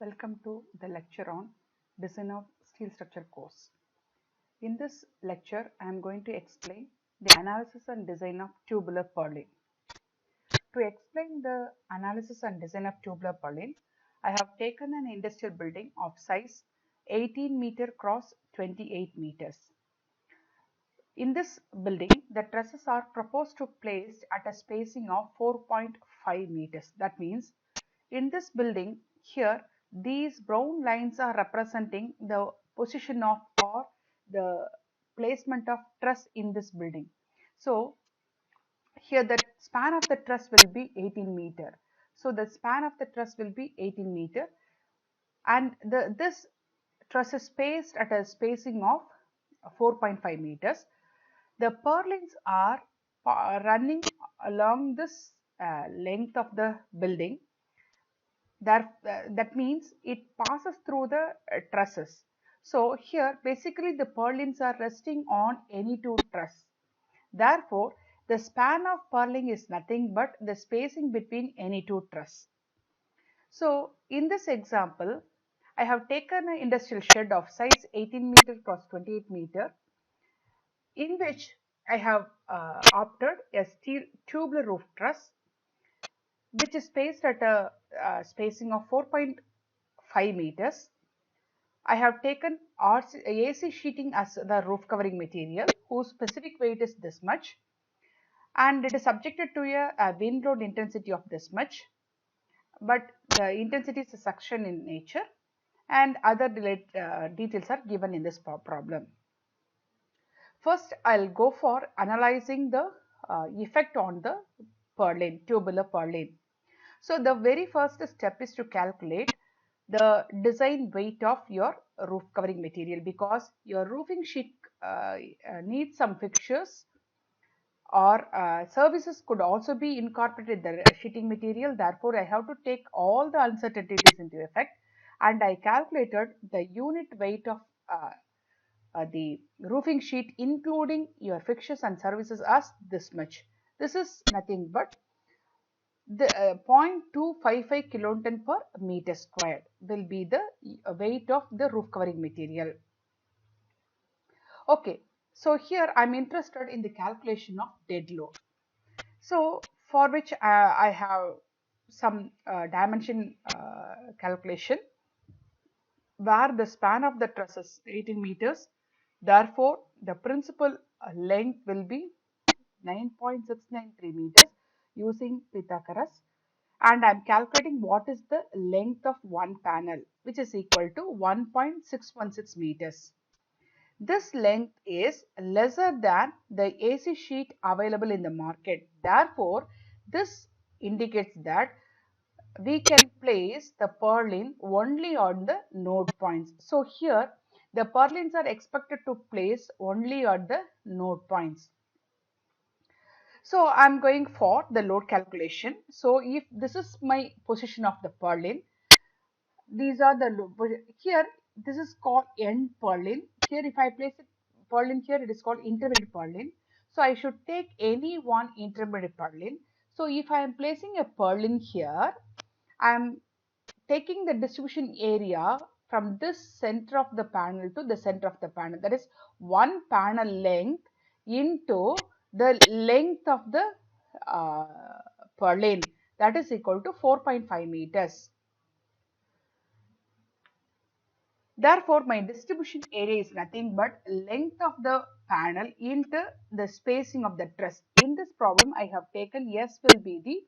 Welcome to the lecture on Design of Steel Structure course. In this lecture, I am going to explain the analysis and design of tubular purlin. To explain the analysis and design of tubular purlin, I have taken an industrial building of size 18 meter cross 28 meters. In this building, the trusses are proposed to place at a spacing of 4.5 meters. That means in this building here, these brown lines are representing the position of or the placement of truss in this building. So here the span of the truss will be 18 meter. So the span of the truss will be 18 meter, and this truss is spaced at a spacing of 4.5 meters. The purlins are running along this length of the building. That means it passes through the trusses. So here basically the purlins are resting on any two truss. Therefore, the span of purling is nothing but the spacing between any two truss. So in this example, I have taken an industrial shed of size 18 meter cross 28 meter, in which I have opted a steel tubular roof truss, which is spaced at a spacing of 4.5 meters. I have taken AC sheeting as the roof covering material, whose specific weight is this much, and it is subjected to a wind load intensity of this much, but the intensity is a suction in nature, and other details are given in this problem. First, I'll go for analyzing the effect on the purlin, tubular purlin. So the very first step is to calculate the design weight of your roof covering material, because your roofing sheet needs some fixtures or services could also be incorporated in the sheeting material. Therefore, I have to take all the uncertainties into effect, and I calculated the unit weight of the roofing sheet including your fixtures and services as this much. This is nothing but the 0.255 kilonewton per meter squared will be the weight of the roof covering material. Okay, so here I'm interested in the calculation of dead load. So for which I have some dimension calculation, where the span of the truss is 18 meters. Therefore, the principal length will be 9.693 meters using Pythagoras, and I am calculating what is the length of one panel, which is equal to 1.616 meters. This length is lesser than the AC sheet available in the market. Therefore, this indicates that we can place the purlin only on the node points. So here the purlins are expected to place only at the node points. So I'm going for the load calculation. So if this is my position of the purlin, these are the here this is called end purlin. Here if I place it purlin here, it is called intermediate purlin. So I should take any one intermediate purlin. So if I am placing a purlin here, I am taking the distribution area from this center of the panel to the center of the panel, that is one panel length into the length of the uh, purlin, that is equal to 4.5 meters. Therefore, my distribution area is nothing but length of the panel into the spacing of the truss. In this problem, I have taken S will be the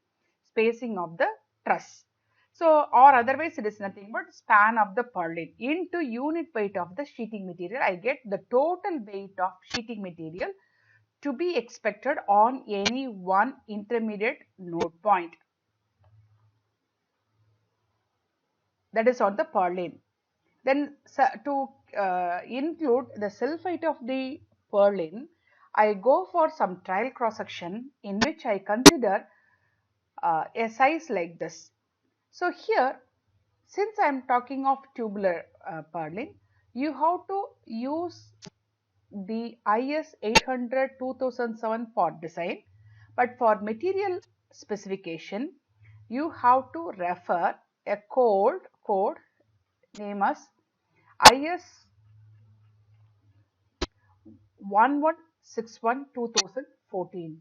spacing of the truss. So, or otherwise it is nothing but span of the purlin into unit weight of the sheeting material. I get the total weight of sheeting material to be expected on any one intermediate node point, that is on the purlin. Then to include the self height of the purlin, I go for some trial cross section in which I consider a size like this. So here, since I am talking of tubular purlin, you have to use the IS 800 2007 for design, but for material specification, you have to refer a code name as IS 1161 2014.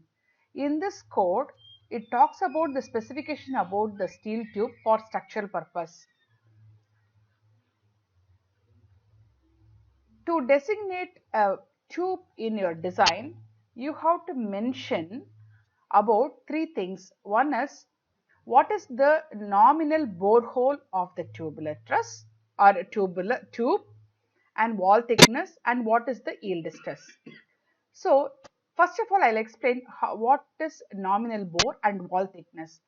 In this code, it talks about the specification about the steel tube for structural purpose. To designate a tube in your design, you have to mention about three things. One is what is the nominal borehole of the tubular truss or tubular tube, and wall thickness, and what is the yield stress. So first of all, I'll explain what is nominal bore and wall thickness,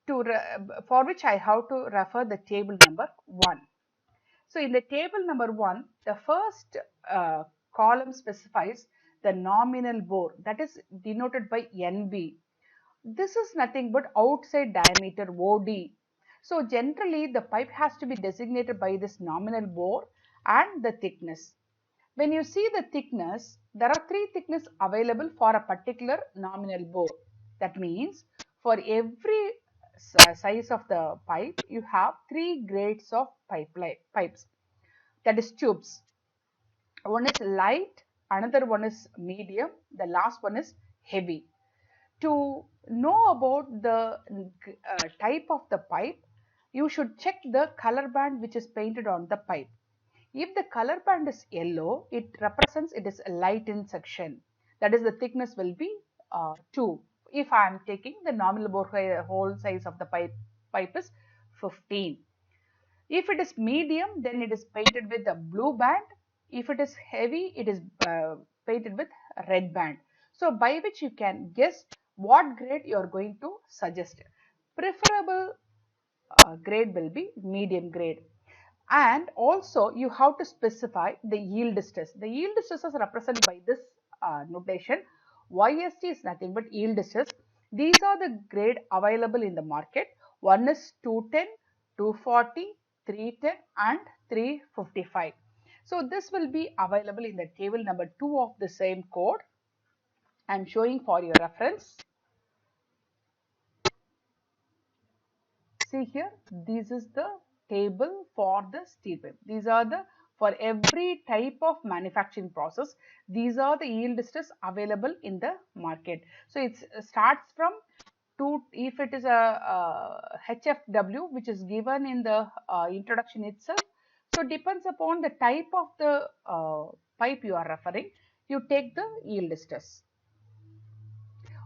for which I have to refer the table number 1. So in the table number 1, the first column specifies the nominal bore, that is denoted by NB. This is nothing but outside diameter OD. So generally the pipe has to be designated by this nominal bore and the thickness. When you see the thickness, there are three thickness available for a particular nominal bore. That means for every size of the pipe, you have three grades of pipes, that is tubes. One is light, another one is medium, the last one is heavy. To know about the type of the pipe, you should check the color band which is painted on the pipe. If the color band is yellow, it represents it is a light in section. That is, the thickness will be 2. If I am taking the nominal borehole size of the pipe is 15. If it is medium, then it is painted with a blue band. If it is heavy, it is painted with a red band. So by which you can guess what grade you are going to suggest. Preferable grade will be medium grade. And also you have to specify the yield stress. The yield stress is represented by this notation. YST is nothing but yield stress. These are the grade available in the market. One is 210, 240, 310 and 355. So this will be available in the table number 2 of the same code. I am showing for your reference. See here, this is the table for the steel pipe. These are the, for every type of manufacturing process, these are the yield stress available in the market. So it starts from 2, if it is a HFW which is given in the introduction itself. So depends upon the type of the pipe you are referring, you take the yield stress.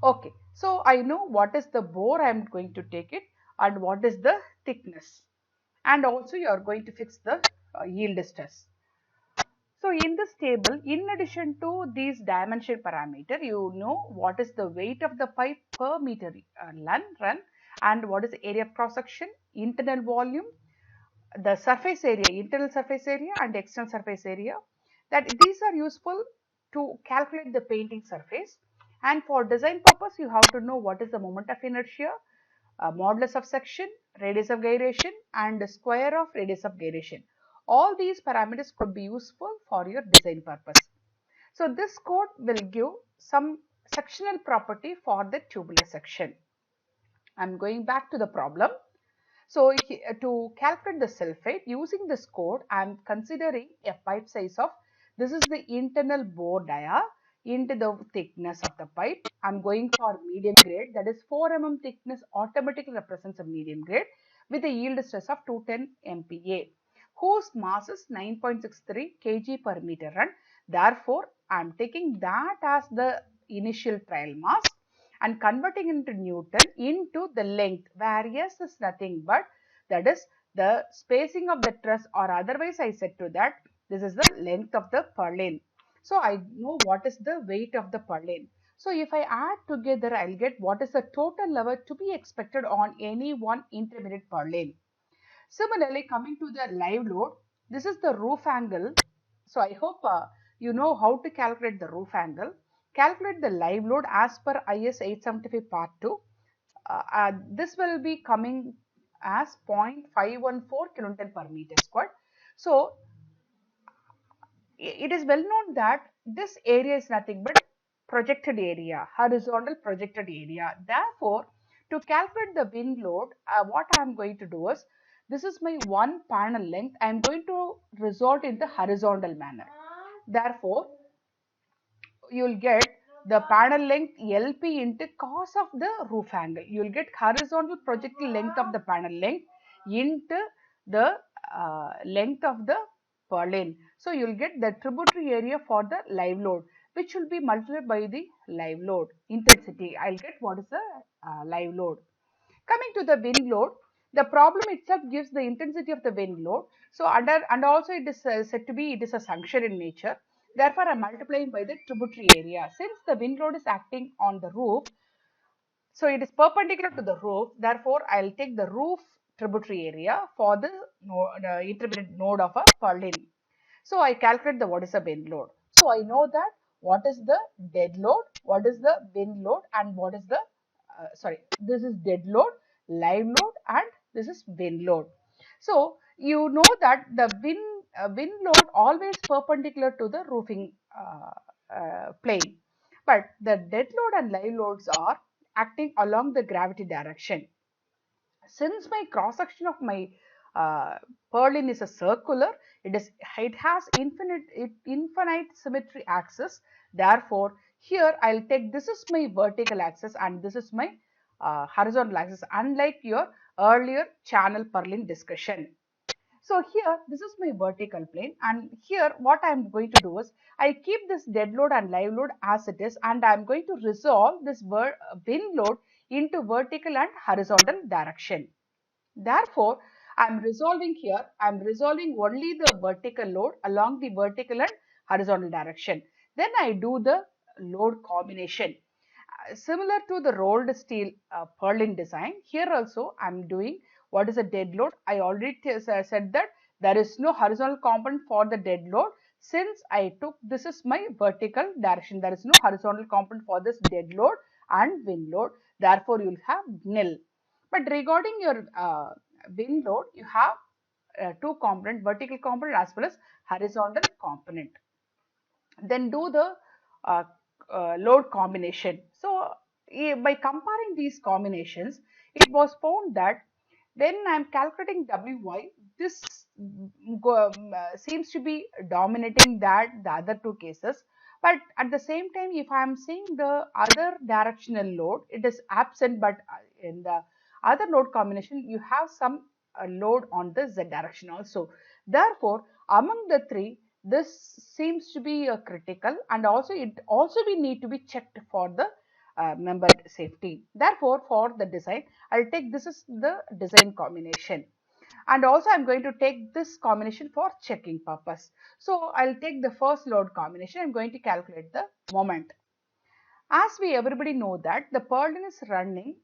Okay, so I know what is the bore I am going to take it and what is the thickness, and also you are going to fix the yield stress. So in this table, in addition to these dimension parameter, you know what is the weight of the pipe per meter run, and what is the area of cross section, internal volume, the surface area, internal surface area and external surface area, that these are useful to calculate the painting surface. And for design purpose, you have to know what is the moment of inertia, modulus of section, radius of gyration and the square of radius of gyration. All these parameters could be useful for your design purpose. So this code will give some sectional property for the tubular section. I am going back to the problem. So to calculate the sulfate using this code, I am considering a pipe size of, this is the internal bore dia into the thickness of the pipe. I am going for medium grade, that is 4 mm thickness automatically represents a medium grade with a yield stress of 210 MPa, whose mass is 9.63 kg per meter run. Therefore, I am taking that as the initial trial mass and converting into Newton into the length, where S is nothing but, that is the spacing of the truss, or otherwise I said to that this is the length of the purlin. So I know what is the weight of the purlin. So if I add together, I'll get what is the total level to be expected on any one intermediate purlin. Similarly, coming to the live load, this is the roof angle. So I hope you know how to calculate the roof angle. Calculate the live load as per IS 875 part 2. This will be coming as 0.514 kilonewton per meter squared. So it is well known that this area is nothing but projected area, horizontal projected area. Therefore, to calculate the wind load, what I am going to do is, this is my one panel length. I am going to resolve in the horizontal manner. Therefore, you will get the panel length LP into cos of the roof angle. You will get horizontal projectile length of the panel length into the length of the purlin. So you will get the tributary area for the live load, which will be multiplied by the live load intensity. I'll get what is the live load. Coming to the wind load, the problem itself gives the intensity of the wind load. So and also it is said to be it is a sunction in nature. Therefore, I am multiplying by the tributary area. Since the wind load is acting on the roof, so it is perpendicular to the roof. Therefore, I'll take the roof tributary area for the intermediate node of a purlin. So I calculate the what is the wind load. So I know that what is the dead load, what is the wind load, and what is the this is dead load, live load, and this is wind load. So you know that the wind load always perpendicular to the roofing plane, but the dead load and live loads are acting along the gravity direction. Since my cross section of my uh, purlin is a circular, it has infinite symmetry axis. Therefore, here I'll take this is my vertical axis and this is my horizontal axis, unlike your earlier channel purlin discussion. So here this is my vertical plane, and here what I am going to do is I keep this dead load and live load as it is, and I am going to resolve this wind load into vertical and horizontal direction. Therefore, I am resolving here, I am resolving only the vertical load along the vertical and horizontal direction. Then I do the load combination. Similar to the rolled steel purlin design, here also I am doing what is a dead load. I already said that there is no horizontal component for the dead load. Since I took this is my vertical direction, there is no horizontal component for this dead load and wind load. Therefore, you will have nil. But regarding your wind load, you have two component, vertical component as well as horizontal component. Then do the uh, load combination. So by comparing these combinations, it was found that when I am calculating Wy, this seems to be dominating that the other two cases. But at the same time, if I am seeing the other directional load, it is absent. But in the other load combination, you have some load on the z direction also. Therefore, among the three, this seems to be a critical, and also it also we need to be checked for the member safety. Therefore, for the design, I'll take this is the design combination, and also I'm going to take this combination for checking purpose. So I'll take the first load combination. I'm going to calculate the moment. As we everybody know that the purlin is running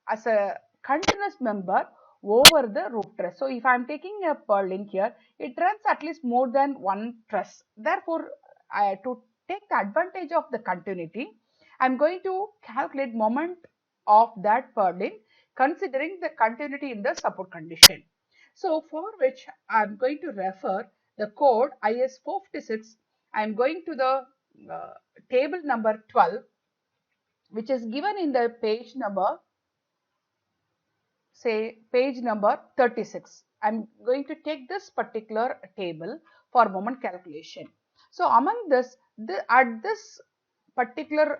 as a continuous member over the roof truss. So if I am taking a purlin here, it runs at least more than one truss. Therefore, to take the advantage of the continuity, I am going to calculate moment of that purlin considering the continuity in the support condition. So for which I am going to refer the code IS 456. I am going to the table number 12, which is given in the page number, say page number 36. I'm going to take this particular table for moment calculation. So among this, at this particular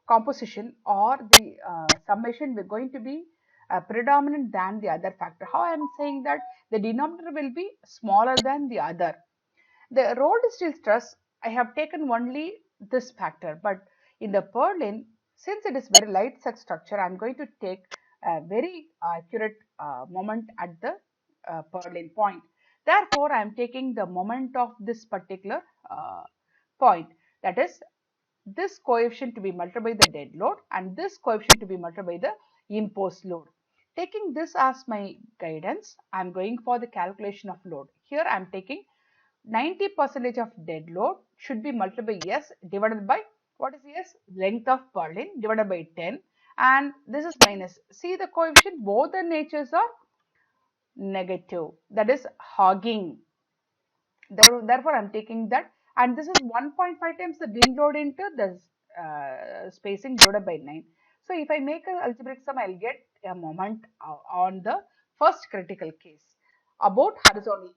composition or the summation, we're going to be predominant than the other factor. How I am saying that the denominator will be smaller than the other. The rolled steel truss, I have taken only this factor, but in the purlin, since it is very light such structure, I am going to take a very accurate moment at the purlin point. Therefore, I am taking the moment of this particular point, that is this coefficient to be multiplied by the dead load and this coefficient to be multiplied by the imposed load. Taking this as my guidance, I am going for the calculation of load. Here I am taking 90% of dead load should be multiplied by S divided by what is S? Length of purlin divided by 10, and this is minus. See the coefficient, both the natures are negative, that is hogging. Therefore, I'm taking that, and this is 1.5 times the wind load into the spacing divided by 9. So if I make an algebraic sum, I'll get a moment on the first critical case about um,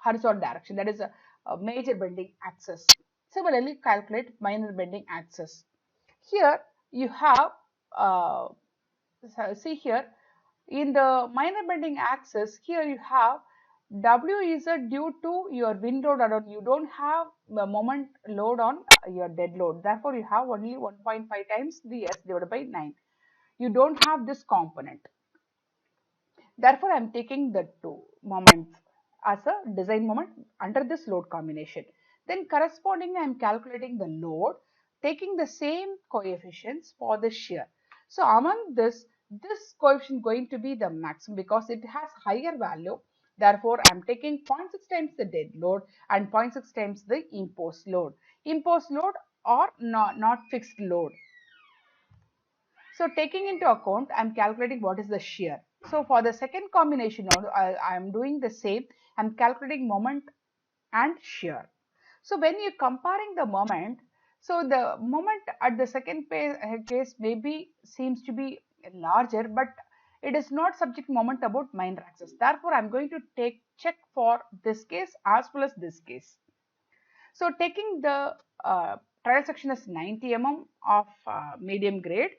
horizontal direction, that is a major bending axis. Similarly, calculate minor bending axis. Here you have see here in the minor bending axis, here you have W is due to your wind load alone. You don't have the moment load on your dead load. Therefore, you have only 1.5 times the S divided by 9. You don't have this component. Therefore, I am taking the two moments as a design moment under this load combination. Then correspondingly, I am calculating the load, taking the same coefficients for the shear. So among this coefficient going to be the maximum because it has higher value. Therefore, I am taking 0.6 times the dead load and 0.6 times the imposed load. Imposed load or not fixed load. So taking into account, I'm calculating what is the shear. So for the second combination, I'm doing the same. I'm calculating moment and shear. So when you're comparing the moment, so the moment at the second case maybe seems to be larger, but it is not subject moment about minor axis. Therefore, I'm going to check for this case as well as this case. So taking the trial section as 90 mm of medium grade,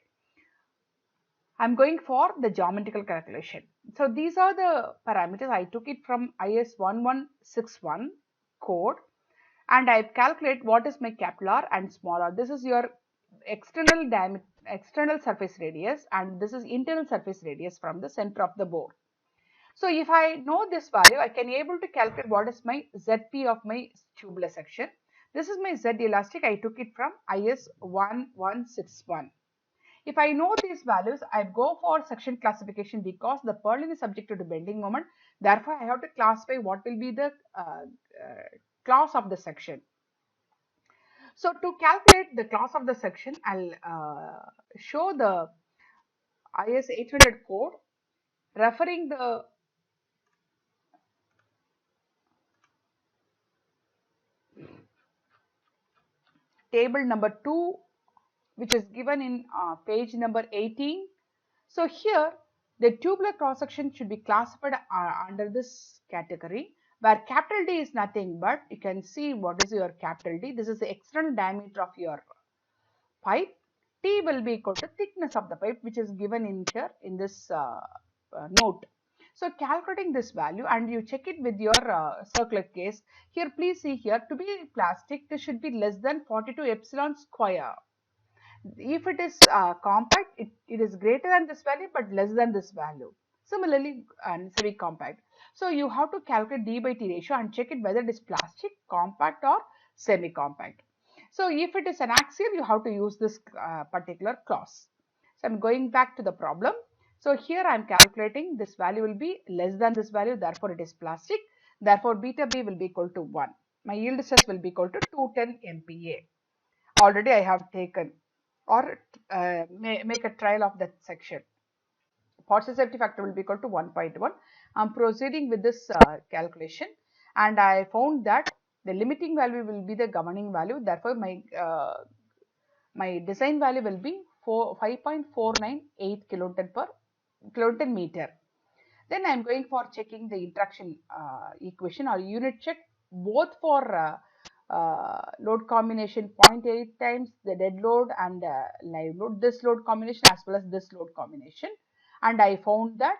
I'm going for the geometrical calculation. So these are the parameters. I took it from IS 1161 code and I calculate what is my capital R and small r. This is your external diameter, external surface radius, and this is internal surface radius from the center of the bore. So if I know this value, I can able to calculate what is my ZP of my tubular section. This is my Z elastic. I took it from IS 1161. If I know these values, I go for section classification because the purlin is subject to bending moment. Therefore, I have to classify what will be the class of the section. So to calculate the class of the section, I'll show the IS 800 code referring the table number 2, which is given in page number 18. So here the tubular cross section should be classified under this category, where capital D is nothing but, you can see what is your capital D. This is the external diameter of your pipe. T will be equal to thickness of the pipe, which is given in here in this note. So calculating this value and you check it with your circular case. Here please see here, to be plastic this should be less than 42 epsilon square. If it is compact, it is greater than this value but less than this value. Similarly, semi-compact. So you have to calculate D by T ratio and check it whether it is plastic, compact or semi-compact. So if it is an axial, you have to use this particular clause. So I'm going back to the problem. So here I'm calculating this value will be less than this value, therefore it is plastic. Therefore beta B will be equal to 1. My yield stress will be equal to 210 MPa. Already I have taken, or make a trial of that section. Partial safety factor will be equal to 1.1. I'm proceeding with this calculation and I found that the limiting value will be the governing value. Therefore, my design value will be 5.498 kilonewton per kilonewton meter. Then I am going for checking the interaction equation or unit check both for load combination 0.8 times the dead load and live load, this load combination as well as this load combination, and I found that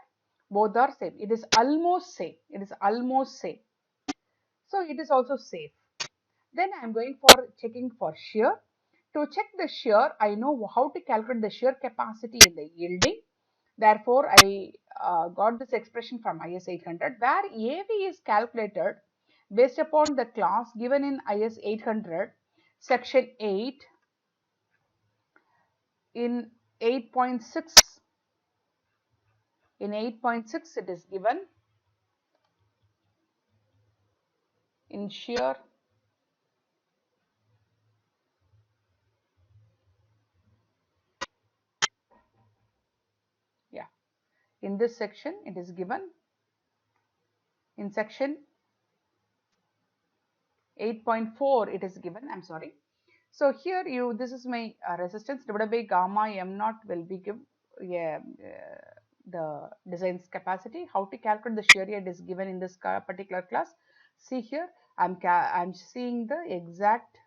both are same. It is almost same. It is almost same. So it is also safe. Then I am going for checking for shear. To check the shear, I know how to calculate the shear capacity in the yielding. Therefore, I got this expression from IS 800 where AV is calculated based upon the class given in IS 800 section 8 in 8.6. In 8.6 it is given in shear yeah, in this section it is given in section 8.4 it is given, I'm sorry. So here this is my resistance divided by gamma m naught will be give, yeah, the design's capacity. How to calculate the shear area is given in this particular class. See here, I'm seeing the exact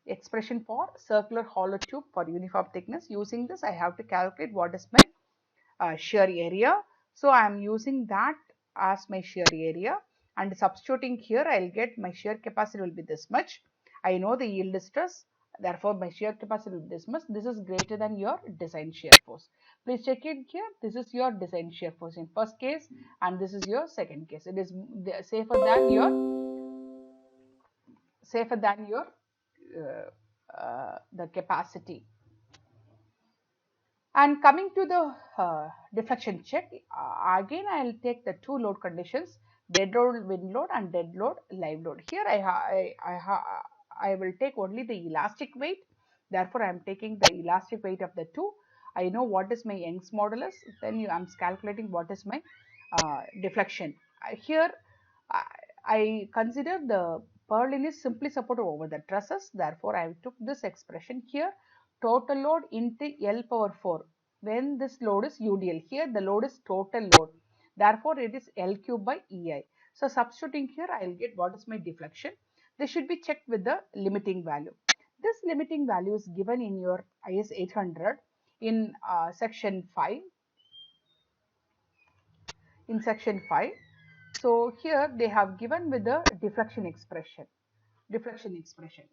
expression for circular hollow tube for uniform thickness. Using this, I have to calculate what is my shear area. So I am using that as my shear area, and substituting here, I'll get my shear capacity will be this much. I know the yield stress, therefore my shear capacity will be this much. This is greater than your design shear force. Please check it here. This is your design shear force in first case, and this is your second case. It is safer than your the capacity. And coming to the deflection check, again I'll take the two load conditions, dead load wind load and dead load live load. Here I will take only the elastic weight, therefore I am taking the elastic weight of the two. I know what is my Young's modulus, then I'm calculating what is my deflection. Here I, I consider the purlin is simply supported over the trusses, therefore I took this expression here, total load into L power 4 when this load is UDL. Here the load is total load, therefore it is L cube by EI. So substituting here, I will get what is my deflection. This should be checked with the limiting value. This limiting value is given in your IS 800 in section 5. In section 5. So here they have given with the deflection expression.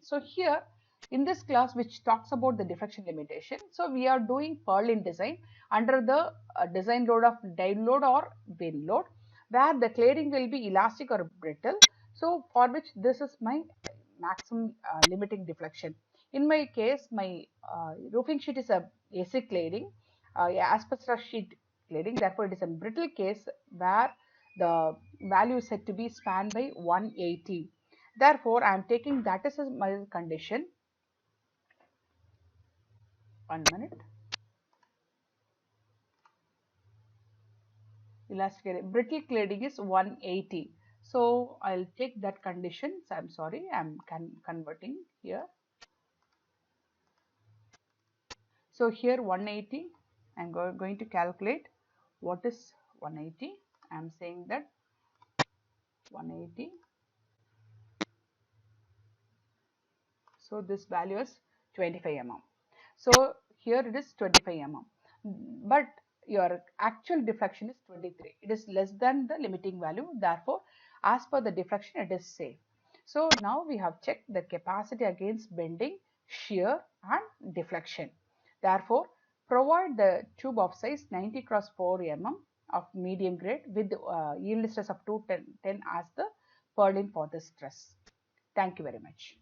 So here in this class which talks about the deflection limitation, so we are doing Purlin design under the design load of dive load or wind load, where the cladding will be elastic or brittle. So for which this is my maximum limiting deflection. In my case, my roofing sheet is a AC cladding, asbestos sheet cladding. Therefore, it is a brittle case where the value is said to be spanned by 180. Therefore, I am taking that as my condition. 1 minute. Elastic brittle cladding is 180. So I'll take that condition. So I'm sorry, I'm converting here. So here 180, I'm going to calculate what is 180. I'm saying that 180. So this value is 25 mm. So here it is 25 mm. But your actual deflection is 23. It is less than the limiting value. Therefore, as per the deflection, it is safe. So now we have checked the capacity against bending, shear and deflection. Therefore, provide the tube of size 90 cross 4 mm of medium grade with yield stress of 210 as the Purlin for the stress. Thank you very much.